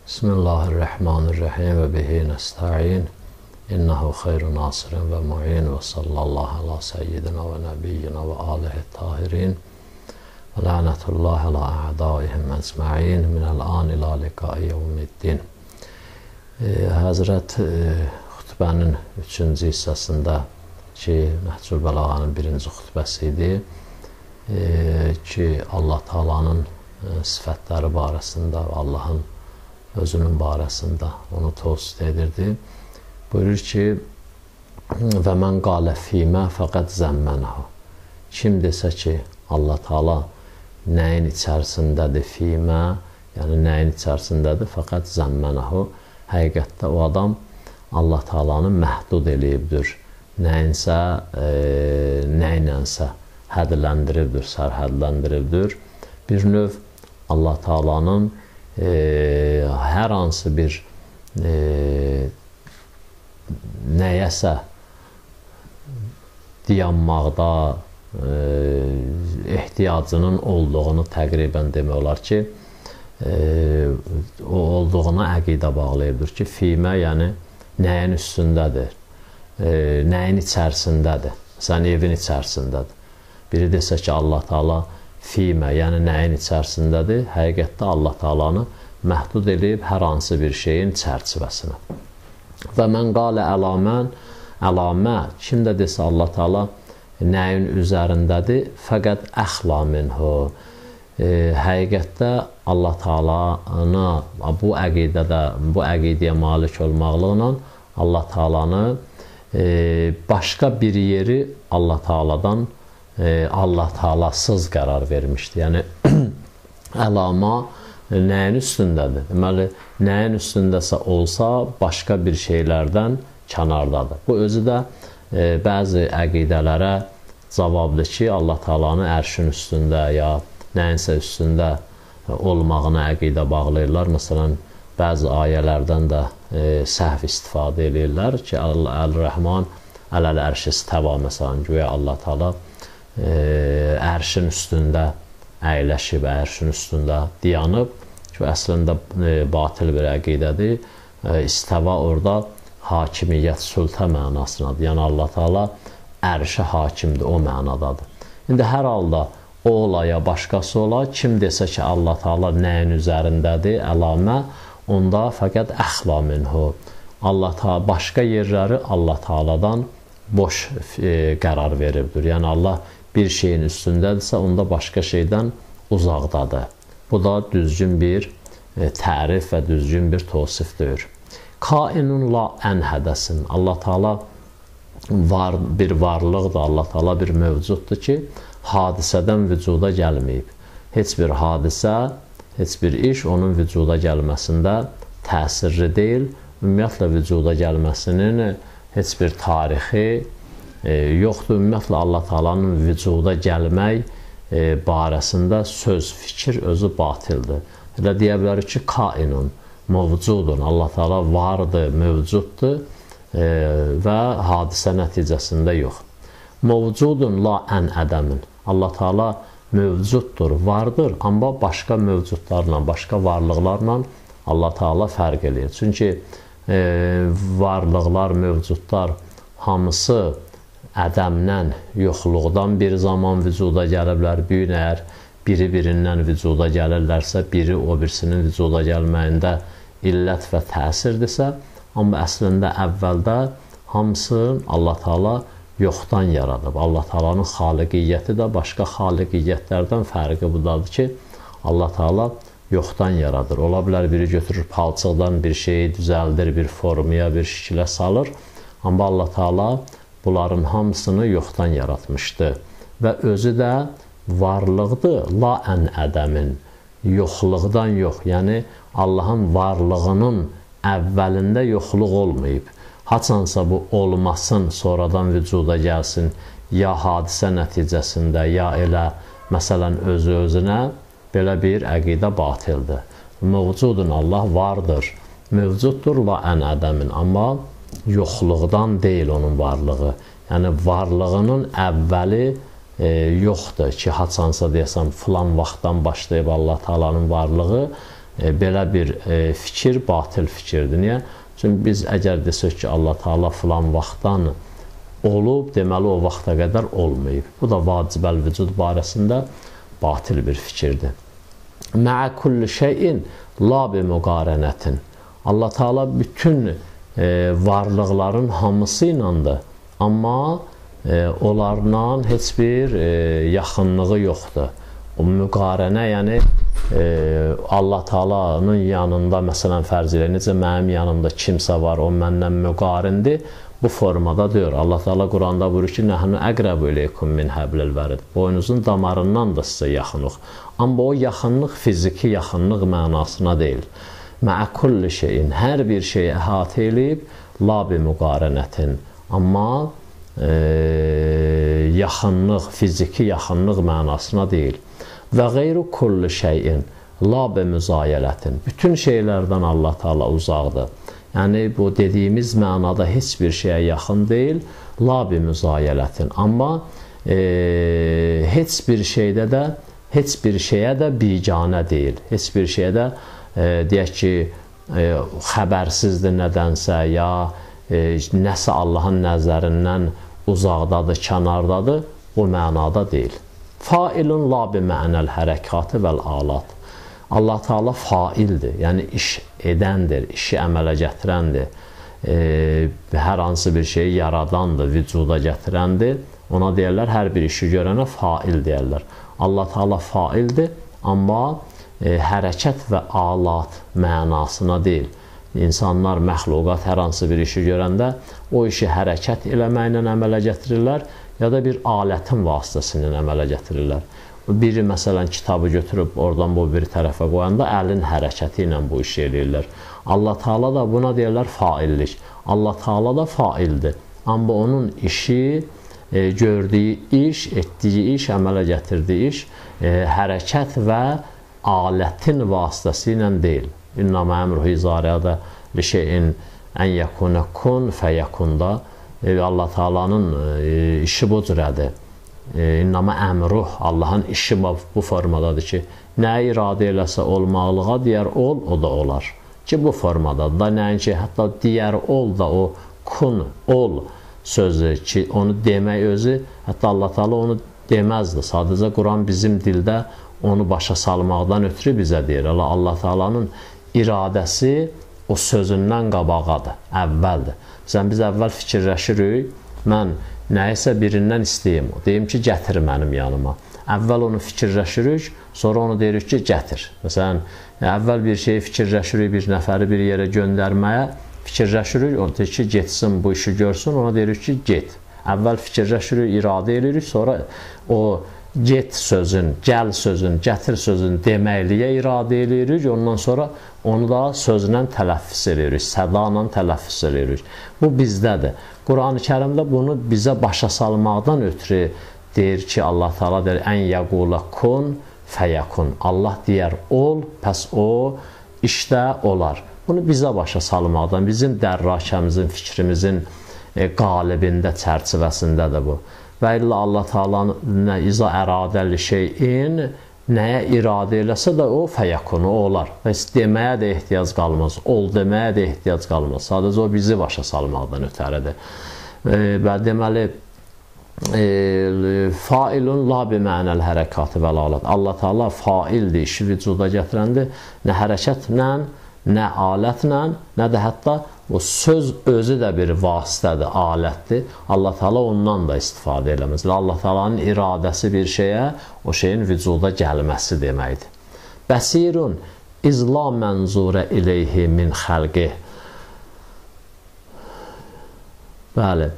Bismillahirrahmanirrahim ve bihi nesta'in. İnnehu hayru nasirin ve mu'in ve sallallahu ala seyyidina ve nebiyyina ve alihi tahirin. Ve la'netullahi ala a'daihim ecma'in minel an ila liqai yevmiddin. Həzrət xütbənin 3-cü hissəsində ki, Nəhcül Bəlağanın 1-ci xütbəsi idi ki, Allah Taala'nın sifətləri barəsində və Allahın özünün barəsində onu tövsif edirdi. Buyurur ki, və mən qalə fīmə fəqət zəmmənəhu. Kim desə ki, Allah Taala nəyin içərisindədir, fīmə, yəni nəyin içərisindədir, fəqət zəmmənəhu. Həqiqətdə o adam Allah Taalanı məhdud eləyibdir. Nəyinsə, nəynənsə hədləndiribdir, sərhədləndiribdir. Bir növ Allah Taalanın hər hansı bir nəyəsə dayanmaqda ehtiyacının olduğunu təqribən demək olar ki, o olduğuna əqidə bağlayıbdır ki, fīmə, yəni nəyin üstündədir, nəyin içərisindədir, sən evin içərisindədir. Biri desə ki, Allah Taala fīmə, yəni nəyin içərisindədir, həqiqətdə Allah Taalanı məhdud edib hər hansı bir şeyin çərçivəsinə. Və mən qalə əlamə, kim də desə Allah Taala nəyin üzərindədir, fəqət əxla minhu. Həqiqətdə Allah Taalana bu əqidəyə malik olmaqla Allah Taalanı başqa bir yeri Allah Taaladan Allah Taalasız qərar vermişdi. Yəni əlamə nəyin üstündədir? Deməli, nəyin üstündəsə olsa başqa bir şeylərdən kənardadır. Bu özü də bəzi əqidələrə cavabdır ki, Allah Taalanı ərşin üstündə ya nəyinsə üstündə olmağına əqidə bağlayırlar. Məsələn, bəzi ayələrdən də səhv istifadə edirlər ki, Əl-Rəhman ələl-ərşi istəva, məsələn, güya Allah Taala ərşin üstündə əyləşib, ərşin üstündə dayanıb ki, əslində batil bir əqidədir. İstəva orada hakimiyyət, sültə mənasındadır. Yəni Allah Taala ərşə hakimdir, o mənadadır. İndi hər halda o ola ya başqası ola, kim desə ki, Allah Taala nəyin üzərindədir, əlamə, onda fəqət əxla minhu. Allah Taala başqa yerləri Allah Taaladan boş qərar veribdir. Yəni Allah bir şeyin üstündədirsə, onda başqa şeydən uzaqdadır. Bu da düzgün bir tərif və düzgün bir tövsifdir. Kainun la ənhədəsin. Allah Taala bir varlıqdır, Allah Taala bir mövcuddur ki, hadisədən vücuda gəlməyib. Heç bir hadisə, heç bir iş onun vücuda gəlməsində təsirli deyil. Ümumiyyətlə, vücuda gəlməsinin heç bir tarixi yoxdur. Ümumiyyətlə, Allah Taalanın vücuda gəlmək barəsində söz, fikir özü batildir. Elə deyə bilərik ki, kainun, mövcudun. Allah Taala vardır, mövcuddur və hadisə nəticəsində yox. Mövcudun la ən ədəmin. Allah Taala mövcuddur, vardır, amma başqa mövcudlarla, başqa varlıqlarla Allah Taala fərq eləyir. Çünki varlıqlar, mövcudlar hamısı ədəmdən, yoxluqdan bir zaman vücuda gəliblər. Bir gün əgər biri-birindən vücuda gəlirlərsə, biri o birisinin vücuda gəlməyində illət və təsirdirsə, amma əslində əvvəldə hamısı Allah Taala yoxdan yaradıb. Allah Taalanın xaliqiyyəti də başqa xaliqiyyətlərdən fərqi budadır ki, Allah Taala yoxdan yaradır. Ola bilər, biri götürür palçıqdan bir şeyi düzəldir, bir formaya, bir şikilə salır. Amma Allah Taala bunların hamısını yoxdan yaratmışdı. Və özü də varlıqdır, la ən ədəmin, yoxluqdan yox. Yəni, Allahın varlığının əvvəlində yoxluq olmayıb. Haçansa bu olmasın, sonradan vücuda gəlsin, ya hadisə nəticəsində, ya elə, məsələn, özü-özünə, belə bir əqidə batildir. Mövcudun, Allah vardır, mövcuddur la ən ədəmin, amma yoxluqdan deyil onun varlığı. Yəni, varlığının əvvəli yoxdur ki, haçansa deyəsəm, filan vaxtdan başlayıb Allah Taalanın varlığı belə bir fikir batil fikirdir. Niyə? Çünki biz əgər desək ki, Allah Taala filan vaxtdan olub, deməli o vaxta qədər olmayıb. Bu da vacibəl vücud barəsində batil bir fikirdir. Mə'ə kulli şeyin la bi müqarənətin. Allah Taala bütün varlıqların hamısı iləndir, amma onlarla heç bir yaxınlığı yoxdur. O müqarənə, yəni Allah Taala'nın yanında, məsələn, fərz elə, necə mənim yanımda kimsə var, o məndən müqarindir, bu formada deyir. Allah Taala Quranda buyurur ki, nəhnu əqrəbu ileykum min həblil vərid. Boynunuzun damarından da sizə yaxınlıq. Amma o yaxınlıq fiziki yaxınlıq mənasına deyil. Mə'ə kulli şeyin, hər bir şeyi əhatə eləyib, la bi müqarənətin. Amma yaxınlıq, fiziki yaxınlıq mənasına deyil. Və qeyru kulli şeyin, la bi müzayələtin. Bütün şeylərdən Allah Taala uzaqdır. Yəni, bu dediyimiz mənada heç bir şeyə yaxın deyil, la bi müzayələtin. Amma heç bir şeydə də, heç bir şeyə də biganə deyil. Heç bir şeyə də, deyək ki, xəbərsizdir nədənsə, ya nəsə Allahın nəzərindən uzaqdadır, kənardadır, o mənada deyil. Failun la bi mənəl hərəkatı vəl alat. Allah Taala faildir, yəni iş edəndir, işi əmələ gətirəndir, hər hansı bir şeyi yaradandır, vücuda gətirəndir. Ona deyərlər, hər bir işi görənə fail deyərlər. Allah Taala faildir, amma hərəkət və alat mənasına deyil. İnsanlar, məxluqat hər hansı bir işi görəndə o işi hərəkət eləməklə əmələ gətirirlər, ya da bir alətin vasitəsilə əmələ gətirirlər. Biri, məsələn, kitabı götürüb oradan bu bir tərəfə qoyanda əlin hərəkəti ilə bu işi eləyirlər. Allah Taala da buna deyirlər faillik. Allah Taala da faildir. Amma onun işi, gördüyü iş, etdiyi iş, əmələ gətirdiyi iş hərəkət və alətin vasitəsi ilə deyil. İnnəmə əmruhu izarədə li şeyin ən yəkuna kun fəyəkunda Allah Taala'nın işi bu cürədir. İnnəmə əmruh, Allahın işi bu formadadır ki, nə iradə eləsə olmaqlığa deyər ol, o da olar. Ki, bu formadadır da, nəinki hətta deyər ol da o kun, ol sözü ki, onu demək özü, hətta Allah Taala onu deməzdi. Sadəcə Quran bizim dildə onu başa salmaqdan ötürü bizə deyir. Allah Taala'nın iradəsi o sözündən qabağadır, əvvəldir. Biz əvvəl fikirləşirik, mən nəyisə birindən istəyim, deyim ki, gətir mənim yanıma. Əvvəl onu fikirləşirik, sonra onu deyirik ki, gətir. Məsələn, əvvəl bir şeyi fikirləşirik, bir nəfəri bir yerə göndərməyə fikirləşirik, o deyir ki, getsin, bu işi görsün, ona deyirik ki, get. Əvvəl fikirləşirik, iradə edirik, sonra o get sözün, gəl sözün, gətir sözün deməkliyə iradə edirik, ondan sonra onu da sözlə tələffüz edirik, sədayla tələffüz edirik. Bu bizdədir. Quran-ı Kərimdə bunu bizə başa salmaqdan ötürü deyir ki, Allah Taala deyir, ən yəqula kun fəyəkun. Allah deyər, ol, pəs o işdə olar. Bunu bizə başa salmaqdan, bizim dərrakəmizin, fikrimizin qalibində, çərçivəsindədir bu. Və illa Allah Taala'nın iza əradəli şeyin nəyə iradə eləsə də o fəyəkunu olar. Və deməyə də ehtiyac qalmaz, ol deməyə də ehtiyac qalmaz. Sadəcə o bizi başa salmaqdan ötəridir. Və deməli, failun la bi mənəl hərəkatı və alat. Allah Taala faildir, işi vücuda gətirəndir. Nə hərəkətlə, nə alətlə, nə də hətta o söz özü də bir vasitədir, alətdir. Allah Taala ondan da istifadə eləməz. Allah Taala'nın iradəsi bir şeyə, o şeyin vücuda gəlməsi deməkdir. Bəsirun izla mənzurə ileyhi min xəlqi. Bəli,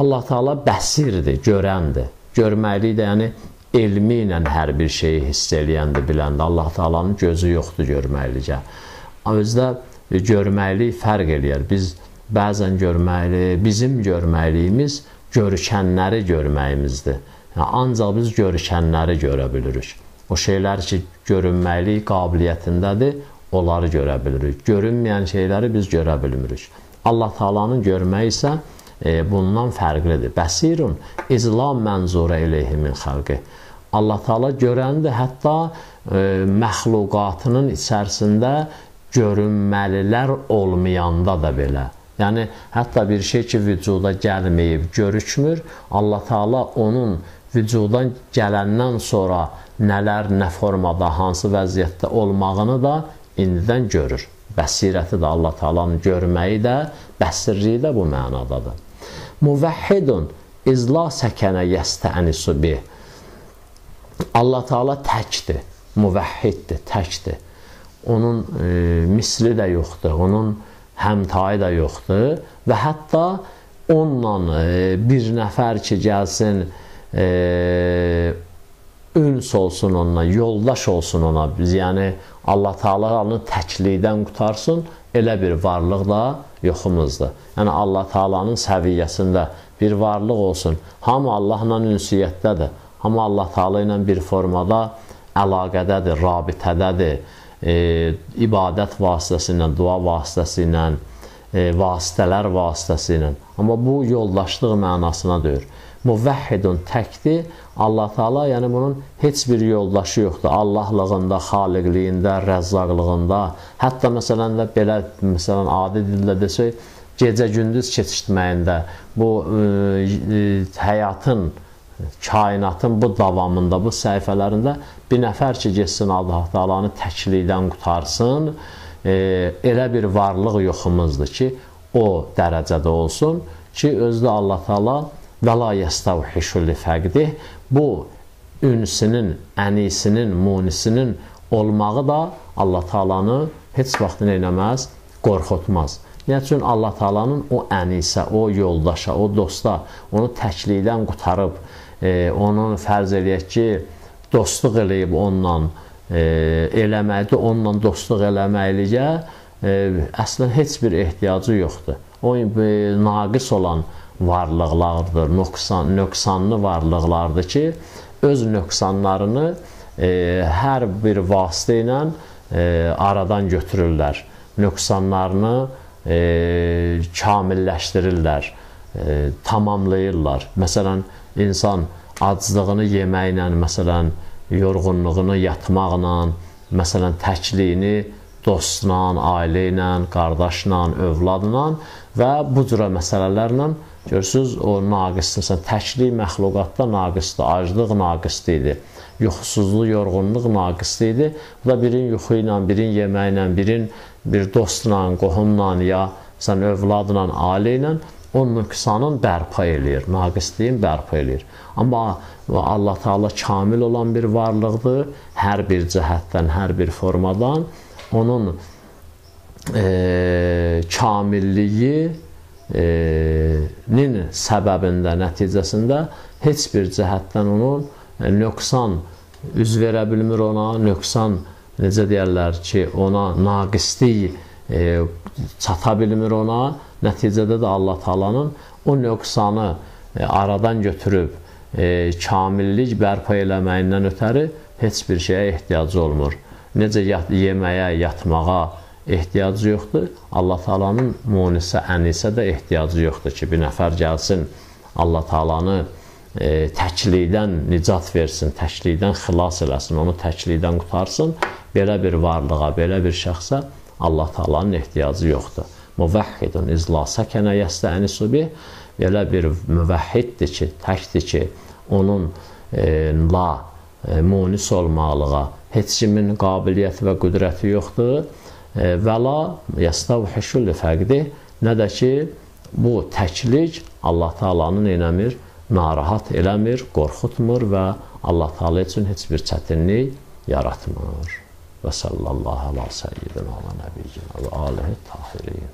Allah Taala bəsirdir, görəndir. Görməklik də, yəni elmi ilə hər bir şeyi hiss eləyəndir, biləndir. Allah Taala'nın gözü yoxdur görməklikə. Özdə görməklik fərq eləyər. Biz bəzən bizim görməkliyimiz görükənləri görməyimizdir. Yəni, ancaq biz görükənləri görə bilirik. O şeylər ki, görünməklik qabiliyyətindədir, onları görə bilirik. Görünməyən şeyləri biz görə bilmirik. Allah Taala'nın görməyi isə bundan fərqlidir. Bəsirun izlam mənzurə ileyhi min xalqi. Allah Taala görəndir, hətta məxluqatının içərisində görünməlilər olmayanda da belə. Yəni, hətta bir şey ki, vücuda gəlməyib, görükmür, Allah Taala onun vücudan gələndən sonra nələr, nə formada, hansı vəziyyətdə olmağını da indidən görür. Bəsirəti də Allah Taalanın görməyi də, bəsirliyi də bu mənadadır. Muvəhhidun izla səkənə yəstənisu bih. Allah Taala təkdir, muvəhhiddir, təkdir. Onun misli də yoxdur, onun həmtayı da yoxdur və hətta onunla bir nəfər ki, gəlsin, üns olsun onunla, yoldaş olsun ona, yəni Allah Taalanı təklikdən qutarsın, elə bir varlıq da yoxumuzdur. Yəni Allah Taalanın səviyyəsində bir varlıq olsun, hamı Allahla ünsiyyətdədir, hamı Allah Taala ilə bir formada əlaqədədir, rabitədədir, ibadət vasitəsi ilə, dua vasitəsi ilə, vasitələr vasitəsi ilə. Amma bu yoldaşlıq mənasına deyir. Muvəhhidun təkdir, Allah Taala, yəni bunun heç bir yoldaşı yoxdur. Allahlığında, xaliqliyində, rəzzaqlığında, hətta məsələn də belə, məsələn, adi dillə desək, gecə-gündüz keçişməyində, bu həyatın, kainatın bu davamında, bu səhifələrində bir nəfər ki, geçsin Allah Taalanı təklikdən qutarsın, elə bir varlıq yoxumuzdur ki, o dərəcədə olsun ki, özdə Allah Taala və la yəstəvhişu li fəqdih, bu ünsinin, ənisinin, munisinin olmağı da Allah Taalanı heç vaxt neynəməz, qorxutmaz. Nə üçün Allah Taalanın o ənisə, o yoldaşa, o dosta, onu təklikdən qutarıb, onun fərz eləyək ki, dostluq eləyib onunla eləməkdir, onunla dostluq eləməkliyə əslən heç bir ehtiyacı yoxdur. O naqis olan varlıqlardır, nöqsanlı varlıqlardır ki, öz nöqsanlarını hər bir vasitə ilə aradan götürürlər. Nöqsanlarını kamilləşdirirlər, tamamlayırlar. Məsələn, insan aclığını yeməklə, məsələn, yorğunluğunu yatmaqla, məsələn, təkliyini dostla, ailə ilə, qardaşla, övladla və bu cürə məsələlərlə görürsünüz, o naqisdir. Məsələn, təklik məxluqatda naqisdir, aclıq naqisdir, yuxusuzluq, yorğunluq naqisdir. Bu da birin yuxu ilə, birin yeməklə, birin bir dostla, qohumla, ya məsələn, övladla, ailə ilə o nöqsanın bərpa eləyir, naqisliyin bərpa eləyir. Amma Allah Taala kamil olan bir varlıqdır, hər bir cəhətdən, hər bir formadan. Onun kamilliyinin səbəbində, nəticəsində heç bir cəhətdən onun nöqsan üz verə bilmir ona, nöqsan, necə deyərlər ki, ona naqislik çata bilmir ona. Nəticədə də Allah Taalanın o nöqsanı aradan götürüb kamillik bərpa eləməyindən ötəri heç bir şeyə ehtiyacı olmur. Necə yeməyə, yatmağa ehtiyacı yoxdur, Allah Taalanın munisə, ənisə də ehtiyacı yoxdur ki, bir nəfər gəlsin, Allah Taalanı təklikdən nicat versin, təklikdən xilas eləsin, onu təklikdən qutarsın. Belə bir varlığa, belə bir şəxsə Allah Taalanın ehtiyacı yoxdur. Muvəhhidun izla səkənə yəstənisu bih, belə bir müvəhhiddir ki, təkdir ki, onun munis olmalığa heç kimin qabiliyyəti və qüdrəti yoxdur. Və la yəstəvhişu li fəqdih, nə də ki, bu təklik Allah Taalanı eləmir, narahat eləmir, qorxutmur və Allah Taala üçün heç bir çətinlik yaratmır. Və sallallahu ala səyyidina və nəbiyyina və alihi tahirin.